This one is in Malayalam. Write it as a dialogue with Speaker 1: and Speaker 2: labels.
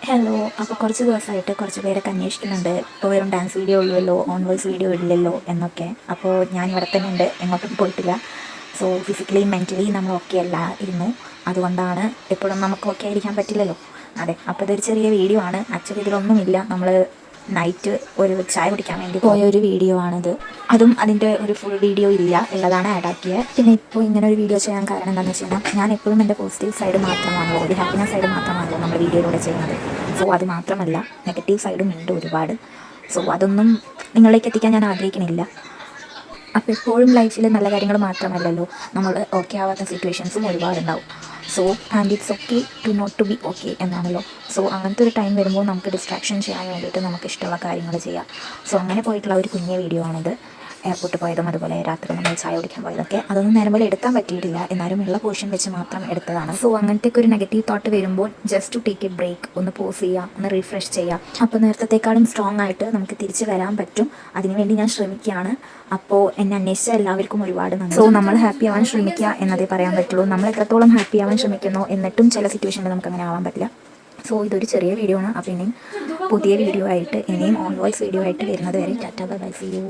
Speaker 1: ഹലോ. അപ്പോൾ കുറച്ച് ദിവസമായിട്ട് കുറച്ച് പേരൊക്കെ അന്വേഷിക്കുന്നുണ്ട്, ഇപ്പോൾ വെറും ഡാൻസ് വീഡിയോ ഉള്ളല്ലോ, ഓൺ വോയിസ് വീഡിയോ ഇല്ലല്ലോ എന്നൊക്കെ. അപ്പോൾ ഞാൻ ഇവിടെ തന്നെ ഉണ്ട്, എങ്ങോട്ടും പോയിട്ടില്ല. സോ ഫിസിക്കലി മെൻ്റലി നമ്മൾ ഓക്കെ അല്ല ഇരുന്നു. അതുകൊണ്ടാണ് എപ്പോഴും നമുക്ക് ഓക്കെ ആയിരിക്കാൻ പറ്റില്ലല്ലോ. അതെ, അപ്പോൾ ഇതൊരു ചെറിയ വീഡിയോ ആണ്. ആക്ച്വലി ഇതിലൊന്നുമില്ല. നമ്മൾ നൈറ്റ് ഒരു ചായ കുടിക്കാൻ വേണ്ടി പോയ ഒരു വീഡിയോ ആണിത്. അതും അതിൻ്റെ ഒരു ഫുൾ വീഡിയോ ഇല്ല, ഉള്ളതാണ് ആഡ് ആക്കിയത്. പിന്നെ ഇപ്പോൾ ഇങ്ങനെ ഒരു വീഡിയോ ചെയ്യാൻ കാരണം എന്താണെന്ന് വെച്ച് കഴിഞ്ഞാൽ, ഞാൻ എപ്പോഴും എൻ്റെ പോസിറ്റീവ് സൈഡ് മാത്രമാണല്ലോ, ഒരു ഹാപ്പിനെസ് സൈഡ് മാത്രമാണല്ലോ നമ്മൾ വീഡിയോയിലൂടെ ചെയ്യുന്നത്. സോ അത് മാത്രമല്ല, നെഗറ്റീവ് സൈഡും ഉണ്ട് ഒരുപാട്. സോ അതൊന്നും നിങ്ങളിലേക്ക് എത്തിക്കാൻ ഞാൻ ആഗ്രഹിക്കുന്നില്ല. അപ്പോൾ എപ്പോഴും ലൈഫിൽ നല്ല കാര്യങ്ങൾ മാത്രമല്ലല്ലോ, നമ്മൾ ഓക്കെ ആവാത്ത സിറ്റുവേഷൻസും ഒരുപാടുണ്ടാവും. So and it's okay to not to be okay എന്നാണല്ലോ. സോ അങ്ങനത്തെ ഒരു ടൈം വരുമ്പോൾ നമുക്ക് ഡിസ്ട്രാക്ഷൻ ചെയ്യാൻ വേണ്ടിയിട്ട് നമുക്ക് ഇഷ്ടമുള്ള കാര്യങ്ങൾ ചെയ്യാം. സോ അങ്ങനെ പോയിട്ടുള്ള ഒരു കുഞ്ഞ വീഡിയോ ആണിത്. എയർപോർട്ട് പോയതും അതുപോലെ രാത്രി നമ്മൾ ചായ കുടിക്കാൻ പോയതൊക്കെ അതൊന്നും നേരം പോലെ എടുക്കാൻ പറ്റിയിട്ടില്ല, എന്നാലും ഉള്ള പോർഷൻ വെച്ച് മാത്രം എടുത്തതാണ്. സോ അങ്ങനത്തെ ഒരു നെഗറ്റീവ് തോട്ട് വരുമ്പോൾ just to take a break, ഒന്ന് പോസ് ചെയ്യുക, ഒന്ന് റീഫ്രഷ് ചെയ്യുക. അപ്പോൾ നേരത്തെക്കാളും സ്ട്രോങ് ആയിട്ട് നമുക്ക് തിരിച്ച് വരാൻ പറ്റും. അതിനുവേണ്ടി ഞാൻ ശ്രമിക്കുകയാണ്. അപ്പോൾ എന്നെ അന്വേഷിച്ച എല്ലാവർക്കും ഒരുപാട് നന്ദി. സോ നമ്മൾ ഹാപ്പി ആവാൻ ശ്രമിക്കുക എന്നതേ പറയാൻ പറ്റുള്ളൂ. നമ്മൾ എത്രത്തോളം ഹാപ്പി ആവാൻ ശ്രമിക്കുന്നോ, എന്നിട്ടും ചില സിറ്റുവേഷനിൽ നമുക്ക് അങ്ങനെ ആവാൻ പറ്റില്ല. സോ ഇതൊരു ചെറിയ വീഡിയോ ആണ്. അപ്പോൾ ഇനിയും പുതിയ വീഡിയോ ആയിട്ട്, ഇനിയും ഓൺ വോയിസ് വീഡിയോ ആയിട്ട് വരുന്നത് വരെ ta ta bye bye, see U.